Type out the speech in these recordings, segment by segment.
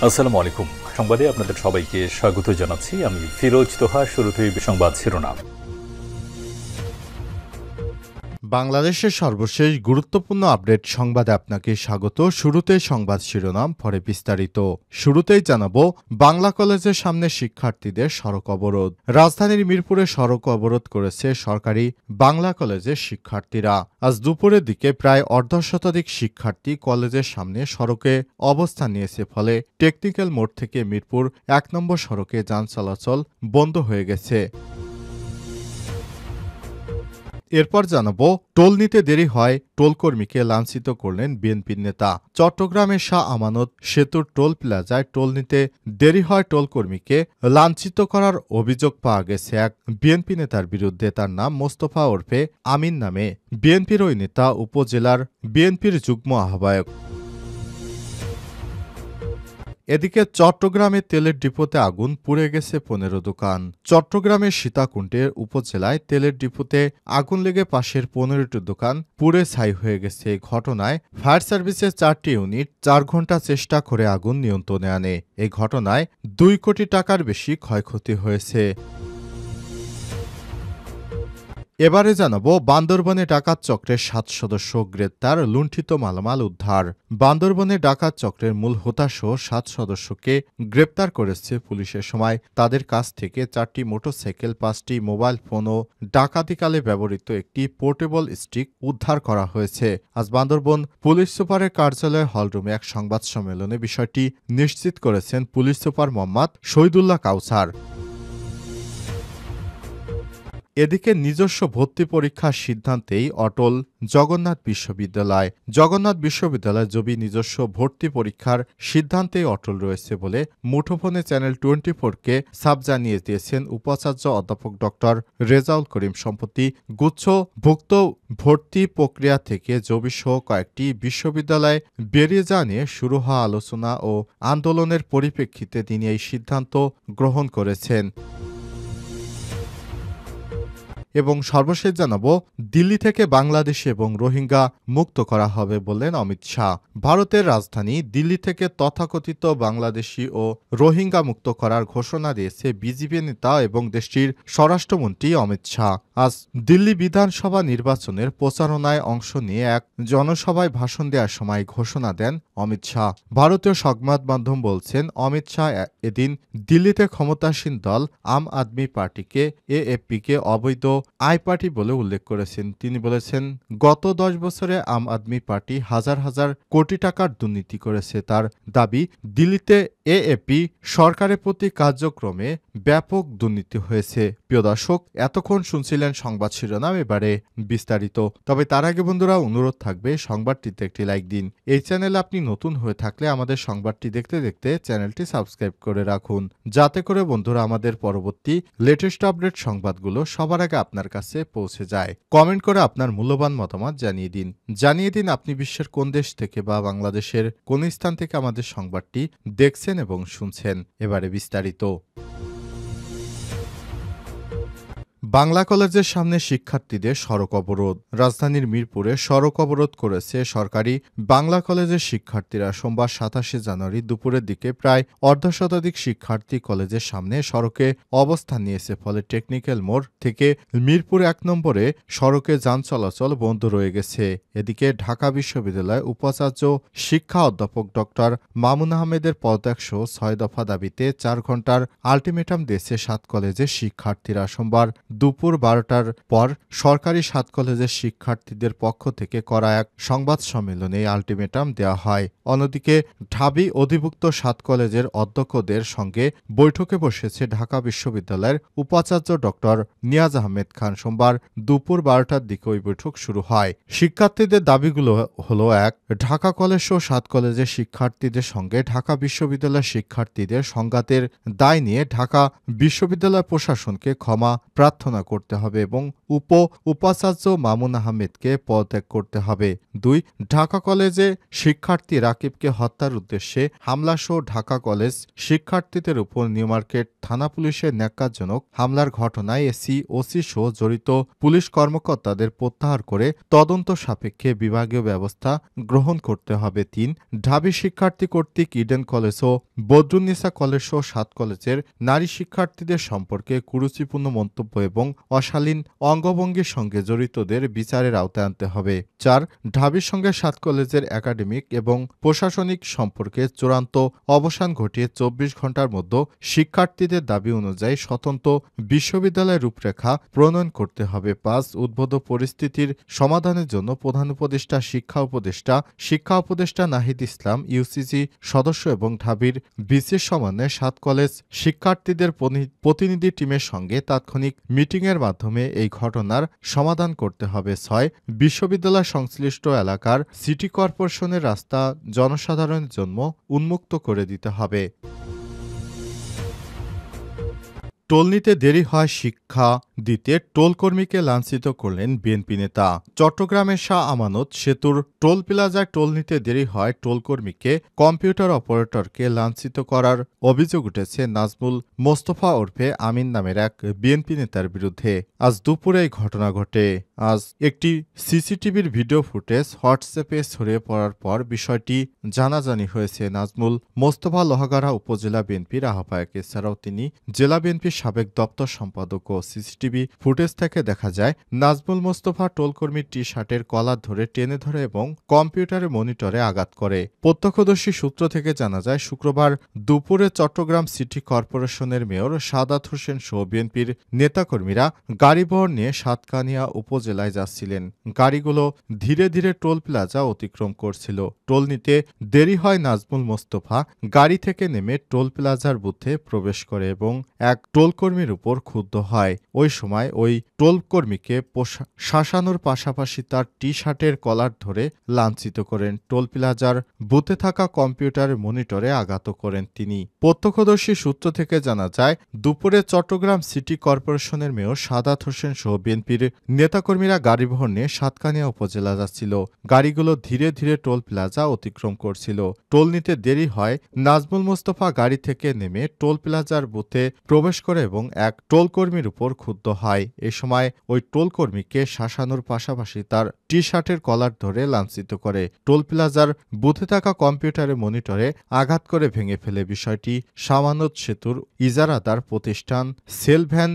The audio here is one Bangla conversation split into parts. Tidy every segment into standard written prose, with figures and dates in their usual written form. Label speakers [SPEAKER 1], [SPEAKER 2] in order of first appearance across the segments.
[SPEAKER 1] আসসালামু আলাইকুম। সংবাদে আপনাদের সবাইকে স্বাগত জানাচ্ছি। আমি ফিরোজ তোহা। শুরুতেই সংবাদ শিরোনাম।
[SPEAKER 2] বাংলাদেশের সর্বশেষ গুরুত্বপূর্ণ আপডেট সংবাদে আপনাকে স্বাগত। শুরুতেই সংবাদ শিরোনাম, পরে বিস্তারিত। শুরুতেই জানাবো, বাংলা কলেজের সামনে শিক্ষার্থীদের সড়ক অবরোধ। রাজধানীর মিরপুরে সড়ক অবরোধ করেছে সরকারি বাংলা কলেজের শিক্ষার্থীরা। আজ দুপুরের দিকে প্রায় অর্ধশতাধিক শিক্ষার্থী কলেজের সামনে সড়কে অবস্থান নিয়েছে, ফলে টেকনিক্যাল মোড় থেকে মিরপুর ১ নম্বর সড়কে যান চলাচল বন্ধ হয়ে গেছে। এরপর জানাবো, টোল নিতে দেরি হয়, টোলকর্মীকে লাঞ্ছিত করলেন বিএনপির নেতা। চট্টগ্রামের শাহ আমানত সেতুর টোল প্লাজায় টোল নিতে দেরি হয় টোলকর্মীকে লাঞ্ছিত করার অভিযোগ পাওয়া গেছে এক বিএনপি নেতার বিরুদ্ধে। তার নাম মোস্তফা ওরফে আমিন নামে। বিএনপির ওই নেতা উপজেলার বিএনপির যুগ্ম আহ্বায়ক। এদিকে চট্টগ্রামে তেলের ডিপোতে আগুন, পুড়ে গেছে ১৫ দোকান। চট্টগ্রামের সীতাকুণ্ডের উপজেলায় তেলের ডিপোতে আগুন লেগে পাশের ১৫টি দোকান পুড়ে ছাই হয়ে গেছে। এই ঘটনায় ফায়ার সার্ভিসের ৪টি ইউনিট ৪ ঘণ্টা চেষ্টা করে আগুন নিয়ন্ত্রণে আনে। এই ঘটনায় ২ কোটি টাকার বেশি ক্ষয়ক্ষতি হয়েছে। এবারে জানাবো, বান্দরবনে ডাকাত চক্রের ৭ সদস্য গ্রেপ্তার, লুণ্ঠিত মালামাল উদ্ধার। বান্দরবনে ডাকাত চক্রের মূল হোতাসহ ৭ সদস্যকে গ্রেপ্তার করেছে পুলিশের সময় তাদের কাছ থেকে ৪টি মোটরসাইকেল, ৫টি মোবাইল ফোন ও ডাকাতিকালে ব্যবহৃত একটি পোর্টেবল স্টিক উদ্ধার করা হয়েছে। আজ বান্দরবন পুলিশ সুপারের কার্যালয় হলরুমে এক সংবাদ সম্মেলনে বিষয়টি নিশ্চিত করেছেন পুলিশ সুপার মোহাম্মদ শহীদুল্লাহ কাউসার। এদিকে নিজস্ব ভর্তি পরীক্ষার সিদ্ধান্তেই অটল জগন্নাথ বিশ্ববিদ্যালয়। জগন্নাথ বিশ্ববিদ্যালয় জবি নিজস্ব ভর্তি পরীক্ষার সিদ্ধান্তেই অটল রয়েছে বলে মুঠোফোনে চ্যানেল 24-কে সাব জানিয়ে দিয়েছেন উপাচার্য অধ্যাপক ডক্টর রেজাউল করিম। সম্প্রতি গুচ্ছভুক্ত ভর্তি প্রক্রিয়া থেকে জবিসহ কয়েকটি বিশ্ববিদ্যালয় বেরিয়ে যাওয়া নিয়ে শুরু হওয়া আলোচনা ও আন্দোলনের পরিপ্রেক্ষিতে তিনি এই সিদ্ধান্ত গ্রহণ করেছেন। এবং সর্বশেষ জানাবো, দিল্লি থেকে বাংলাদেশ এবং রোহিঙ্গা মুক্ত করা হবে বললেন অমিত শাহ। ভারতের রাজধানী দিল্লি থেকে তথাকথিত বাংলাদেশি ও রোহিঙ্গা মুক্ত করার ঘোষণা দিয়েছে বিজেপি নেতা এবং দেশটির স্বরাষ্ট্রমন্ত্রী অমিত শাহ। আজ দিল্লি বিধানসভা নির্বাচনের প্রচারণায় অংশ নিয়ে এক জনসভায় ভাষণ দেওয়ার সময় ঘোষণা দেন অমিত শাহ। ভারতীয় সংবাদ মাধ্যম বলছেন, অমিত শাহ এদিন দিল্লিতে ক্ষমতাসীন দল আম আদমি পার্টিকে এএপপিকে অবৈধ আই পার্টি বলে উল্লেখ করেছেন। তিনি বলেছেন, গত ১০ বছরে আম আদমি পার্টি হাজার হাজার কোটি টাকার দুর্নীতি করেছে। তার দাবি, দিল্লিতে এএপি সরকারের প্রতি কার্যক্রমে ব্যাপক দুর্নীতি হয়েছে। প্রিয় দর্শক, এতক্ষণ শুনছিলেন সংবাদ শিরোনাম, এবারে বিস্তারিত। তবে তার আগে বন্ধুরা, অনুরোধ থাকবে সংবাদটিতে একটি লাইক দিন। এই চ্যানেলে আপনি নতুন হয়ে থাকলে আমাদের সংবাদটি দেখতে দেখতে চ্যানেলটি সাবস্ক্রাইব করে রাখুন, যাতে করে বন্ধুরা আমাদের পরবর্তী লেটেস্ট আপডেট সংবাদগুলো সবার আগে আপনার কাছে পৌঁছে যায়। কমেন্ট করে আপনার মূল্যবান মতামত জানিয়ে দিন আপনি বিশ্বের কোন দেশ থেকে বা বাংলাদেশের কোন স্থান থেকে আমাদের সংবাদটি দেখছেন এবং শুনছেন। এবারে বিস্তারিত। বাংলা কলেজের সামনে শিক্ষার্থীদের সড়ক অবরোধ। রাজধানীর মিরপুরে সড়ক অবরোধ করেছে সরকারি বাংলা কলেজের শিক্ষার্থীরা। সোমবার ২৭শে জানুয়ারি দুপুরের দিকে প্রায় অর্ধশতাধিক শিক্ষার্থী কলেজের সামনে সড়কে অবস্থান নিয়েছে, ফলে টেকনিক্যাল মোড় থেকে মিরপুর ১ নম্বরে সড়কে যান চলাচল বন্ধ রয়ে গেছে। এদিকে ঢাকা বিশ্ববিদ্যালয় উপাচার্য শিক্ষা অধ্যাপক ডক্টর মামুন আহমেদের পদত্যাগসহ ৬ দফা দাবিতে ৪ ঘণ্টার আলটিমেটাম দিয়েছে ৭ কলেজের শিক্ষার্থীরা। সোমবার দুপুর ১২টার পর সরকারি ৭ কলেজের শিক্ষার্থীদের পক্ষ থেকে করা এক সংবাদ সম্মেলনে আলটিমেটাম দেওয়া হয়। অন্যদিকে ঢাবি অধিভুক্ত ৭ কলেজের অধ্যক্ষদের সঙ্গে বৈঠকে বসেছে ঢাকা বিশ্ববিদ্যালয়ের উপাচার্য ডক্টর নিয়াজ আহমেদ খান। সোমবার দুপুর ১২টার দিকে ওই বৈঠক শুরু হয়। শিক্ষার্থীদের দাবিগুলো হলো: ১. ঢাকা কলেজ সহ ৭ কলেজের শিক্ষার্থীদের সঙ্গে ঢাকা বিশ্ববিদ্যালয়ের শিক্ষার্থীদের সংঘাতের দায় নিয়ে ঢাকা বিশ্ববিদ্যালয় প্রশাসনকে ক্ষমা প্রার্থনা ঘোষণা করতে হবে এবং উপাচার্য মামুন আহমেদকে পদত্যাগ করতে হবে। ২. ঢাকা কলেজে শিক্ষার্থী রাকিবকে হত্যার উদ্দেশ্যে হামলাসহ ঢাকা কলেজ শিক্ষার্থীদের উপর নিউমার্কেট থানা পুলিশের ন্যাক্কারজনক হামলার ঘটনায় ওসি সহ জড়িত পুলিশ কর্মকর্তাদের প্রত্যাহার করে তদন্ত সাপেক্ষে বিভাগীয় ব্যবস্থা গ্রহণ করতে হবে। ৩. ঢাবি শিক্ষার্থী কর্তৃক ইডেন কলেজ ও বদরুন্নিসা কলেজ সহ ৭ কলেজের নারী শিক্ষার্থীদের সম্পর্কে কুরুচিপূর্ণ মন্তব্য এবং অশালীন অঙ্গভঙ্গির সঙ্গে জড়িতদের বিচারের আওতায় আনতে হবে। ৪. ঢাবির সঙ্গে ৭ কলেজের একাডেমিক এবং প্রশাসনিক সম্পর্কে চূড়ান্ত অবসান ঘটিয়ে ২৪ ঘণ্টার মধ্যে শিক্ষার্থীদের দাবি অনুযায়ী স্বতন্ত্র বিশ্ববিদ্যালয়ের রূপরেখা প্রণয়ন করতে হবে। ৫. উদ্ভূত পরিস্থিতির সমাধানের জন্য প্রধান উপদেষ্টা, শিক্ষা উপদেষ্টা নাহিদ ইসলাম, ইউসিসি সদস্য এবং ঢাবির ভিসির সমন্বয়ে ৭ কলেজ শিক্ষার্থীদের প্রতিনিধি টিমের সঙ্গে তাৎক্ষণিক মিটিংয়ের মাধ্যমে এই ঘটনার সমাধান করতে হবে। ৬. বিশ্ববিদ্যালয় সংশ্লিষ্ট এলাকার সিটি কর্পোরেশনের রাস্তা জনসাধারণের জন্য উন্মুক্ত করে দিতে হবে। টোল নিতে দেরি হয় শিক্ষা দিতে টোলকর্মীকে লাঞ্ছিত করলেন বিএনপি নেতা। চট্টগ্রামের শাহ আমানত সেতুর টোল প্লাজায় টোল নিতে দেরি হয় টোলকর্মীকে কম্পিউটার অপারেটরকে লাঞ্ছিত করার অভিযোগ উঠেছে নাজমুল মোস্তফা ওরফে আমিন নামের এক বিএনপি নেতার বিরুদ্ধে। আজ দুপুরে এই ঘটনা ঘটে। আজ একটি সিসিটিভির ভিডিও ফুটেজ হোয়াটসঅ্যাপে ছড়িয়ে পড়ার পর বিষয়টি জানাজানি হয়েছে। নাজমুল মোস্তফা লোহাগাড়া উপজেলা বিএনপির আহ্বায়ক। এছাড়াও তিনি জেলা বিএনপির সাবেক দপ্তর সম্পাদক। ও সিসিটিভি ফুটেজ থেকে দেখা যায় নাজমুল মোস্তফা টোলকর্মীর টি শার্টের কলার ধরে টেনে ধরে এবং কম্পিউটারের মনিটরে আঘাত করে। প্রত্যক্ষদর্শী সূত্র থেকে জানা যায় শুক্রবার দুপুরে চট্টগ্রাম সিটি কর্পোরেশনের মেয়র সাদাত হোসেন সহ বিএনপির নেতাকর্মীরা গাড়িবহর নিয়ে সাতকানিয়া উপজেলায় যাচ্ছিলেন। গাড়িগুলো ধীরে ধীরে টোল প্লাজা অতিক্রম করছিল। টোল নিতে দেরি হয় নাজমুল মোস্তফা গাড়ি থেকে নেমে টোল প্লাজার বুথে প্রবেশ করে এবং এক টোলকর্মীর উপর ক্ষুব্ধ হয়। ওই সময় ওই টোলকর্মীকে শাসানোর পাশাপাশি তার টি শার্টের কলার ধরে লাঞ্ছিত করেন। টোল প্লাজার বুথে থাকা কম্পিউটার মনিটরে আঘাত করেন তিনি। প্রত্যক্ষদর্শী সূত্র থেকে জানা যায় দুপুরে চট্টগ্রাম সিটি কর্পোরেশনের মেয়র সাদাত হোসেন সহ বিএনপির নেতাকর্মীরা গাড়িবহর নিয়ে সাতকানিয়া উপজেলা যাচ্ছিল। গাড়িগুলো ধীরে ধীরে টোল প্লাজা অতিক্রম করছিল। টোল নিতে দেরি হয় নাজমুল মোস্তফা গাড়ি থেকে নেমে টোল প্লাজার বুথে প্রবেশ করে এবং এক টোলকর্মীর উপর ক্ষুব্ধ হয়। এ সময় ওই টোলকর্মীকে শাসানোর পাশাপাশি তার টি শার্টের কলার ধরে লাঞ্ছিত করে। টোল প্লাজার বুথে থাকা কম্পিউটারের মনিটরে আঘাত করে ভেঙে ফেলে। বিষয়টি সামানত সেতুর ইজারাদার প্রতিষ্ঠান সেলভ্যান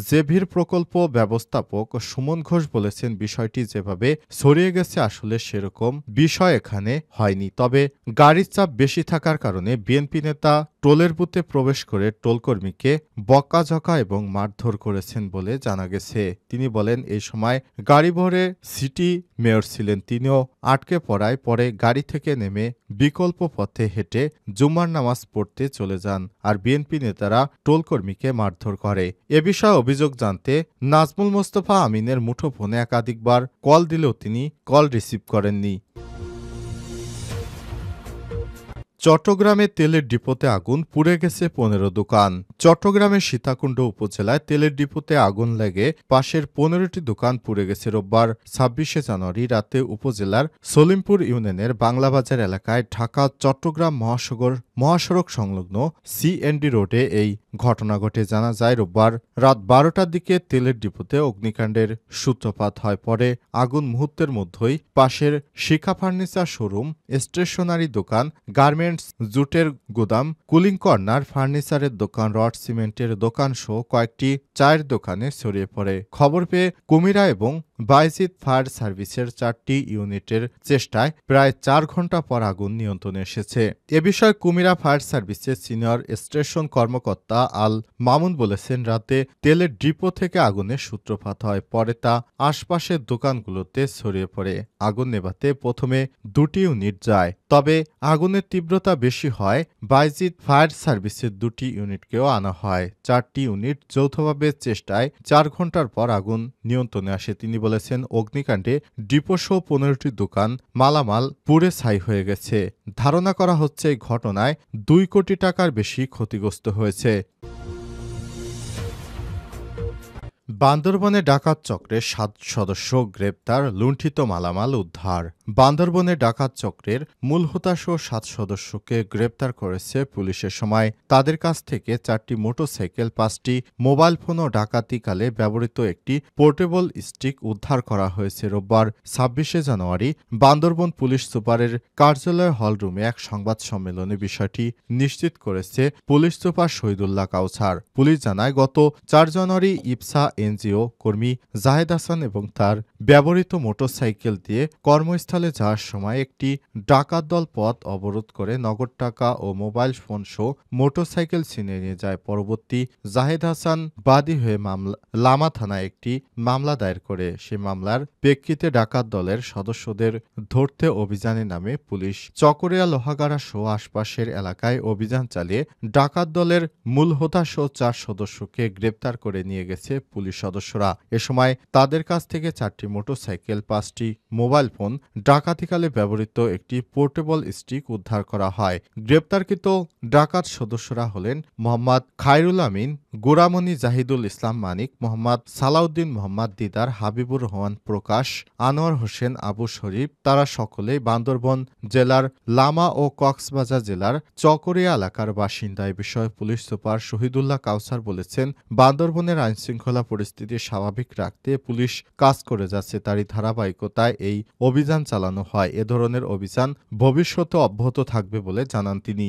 [SPEAKER 2] জেভির প্রকল্প ব্যবস্থাপক সুমন ঘোষ বলেছেন, বিষয়টি যেভাবে ছড়িয়ে গেছে আসলে সেরকম বিষয় এখানে হয়নি। তবে গাড়ির চাপ বেশি থাকার কারণে বিএনপি নেতা টোলের বুথে প্রবেশ করে টোলকর্মীকে বকাঝকা এবং মারধর করেছেন বলে জানা গেছে। তিনি বলেন, এই সময় গাড়িবহরে সিটি মেয়র ছিলেন, তিনিও আটকে পড়ায় পরে গাড়ি থেকে নেমে বিকল্প পথে হেঁটে জুম্মার নামাজ পড়তে চলে যান। আর বিএনপি নেতারা টোলকর্মীকে মারধর করে। এ বিষয়ে অভিযোগ জানতে নাজমুল মোস্তফা আমিনের মুঠোফোনে একাধিকবার কল দিলেও তিনি কল রিসিভ করেননি। চট্টগ্রামে তেলের ডিপোতে আগুন, পুড়ে গেছে ১৫ দোকান। চট্টগ্রামের সীতাকুণ্ড উপজেলায় তেলের ডিপোতে আগুন লেগে পাশের ১৫টি দোকান পুড়ে গেছে। রোববার ২৬শে জানুয়ারি রাতে উপজেলার সলিমপুর ইউনিয়নের বাংলাবাজার এলাকায় ঢাকা চট্টগ্রাম মহাসড়ক সংলগ্ন সিএনডি রোডে এই ঘটনা ঘটে। জানা যায় রোববার রাত ১২টার দিকে তেলের ডিপোতে অগ্নিকাণ্ডের সূত্রপাত হয়। পরে আগুন মুহূর্তের মধ্যেই পাশের শিখা ফার্নিচার শোরুম, স্টেশনারি দোকান, গার্মেন্টস, জুটের গুদাম, কুলিং কর্নার, ফার্নিচারের দোকান, রড সিমেন্টের দোকান সহ কয়েকটি চায়ের দোকানে ছড়িয়ে পড়ে। খবর পেয়ে কুমিরা এবং বাইজিৎ ফায়ার সার্ভিসের ৪টি ইউনিটের চেষ্টায় প্রায় ৪ ঘণ্টা পর আগুন নিয়ন্ত্রণে এসেছে। এ বিষয়ে কুমিরা ফায়ার সার্ভিসের সিনিয়র স্টেশন কর্মকর্তা আল মামুন বলেছেন, রাতে তেলের ডিপো থেকে আগুনের সূত্রপাত হয়। পরে তা আশপাশের দোকানগুলোতে ছড়িয়ে পড়ে। আগুন নেভাতে প্রথমে ২টি ইউনিট যায়, তবে আগুনের তীব্রতা বেশি হয় বাইজিৎ ফায়ার সার্ভিসের ২টি ইউনিটকেও আনা হয়। ৪টি ইউনিট যৌথভাবে চেষ্টায় ৪ ঘণ্টার পর আগুন নিয়ন্ত্রণে আসে। তিনি বলেছেন, অগ্নিকাণ্ডে ডিপোসহ ১৫টি দোকান মালামাল পুড়ে ছাই হয়ে গেছে। ধারণা করা হচ্ছে এই ঘটনায় ২ কোটি টাকার বেশি ক্ষতিগ্রস্ত হয়েছে। বান্দরবনে ডাকাত চক্রে ৭ সদস্য গ্রেপ্তার, লুণ্ঠিত মালামাল উদ্ধার। বান্দরবনে ডাকাত চক্রের মূল হোতাসহ ৭ সদস্যকে গ্রেপ্তার করেছে পুলিশের সময় তাদের কাছ থেকে ৪টি মোটরসাইকেল, ৫টি মোবাইল ফোন ও ডাকাতিকালে ব্যবহৃত একটি পোর্টেবল স্টিক উদ্ধার করা হয়েছে। রোববার ২৬শে জানুয়ারি বান্দরবন পুলিশ সুপারের কার্যালয় হলরুমে এক সংবাদ সম্মেলনে বিষয়টি নিশ্চিত করেছে police super Shahidullah Kawsar. Police জানায়, গত ৪ জানুয়ারি ইপসা এনজিও কর্মী জাহেদ হাসান এবং তার ব্যবহৃত মোটরসাইকেল দিয়ে কর্মস্থলে যাওয়ার সময় একটি ডাকাত দল পথ অবরোধ করে নগদ টাকা ও মোবাইল ফোন সহ মোটরসাইকেল ছিনিয়ে নিয়ে যায়। পরবর্তী জাহেদ হাসান বাদী হয়ে লামা থানায় একটি মামলা দায়ের করে। সে মামলার প্রেক্ষিতে ডাকাত দলের সদস্যদের ধরতে অভিযানে নামে পুলিশ। চকরিয়া, লোহাগাড়া সহ আশপাশের এলাকায় অভিযান চালিয়ে ডাকাত দলের মূল হোতাসহ ৪ সদস্যকে গ্রেপ্তার করে নিয়ে গেছে পুলিশ সদস্যরা। এ সময় তাদের কাছ থেকে ৪টি মোটরসাইকেল, ৫টি মোবাইল ফোন, ডাকাতিকালে ব্যবহৃত একটি পোর্টেবল স্টিক উদ্ধার করা হয়। গ্রেপ্তারকৃত ডাকাত সদস্যরা হলেন মোহাম্মদ খায়রুল আমিন, গোরামণি, জাহিদুল ইসলাম মানিক, মোহাম্মদ সালাউদ্দিন, মোহাম্মদ দিদার, হাবিবুর রহমান প্রকাশ, আনোয়ার হোসেন, আবু শরীফ। তারা সকলেই বান্দরবন জেলার লামা ও কক্সবাজার জেলার চকরিয়া এলাকার বাসিন্দা। এ বিষয়ে পুলিশ সুপার শহীদুল্লাহ কাউছার বলেছেন, বান্দরবনের আইনশৃঙ্খলা পরিস্থিতি স্বাভাবিক রাখতে পুলিশ কাজ করে যাচ্ছে। তারই ধারাবাহিকতায় এই অভিযান চালানো হয়। এ ধরনের অভিযান ভবিষ্যতে অব্যাহত থাকবে বলে জানান তিনি।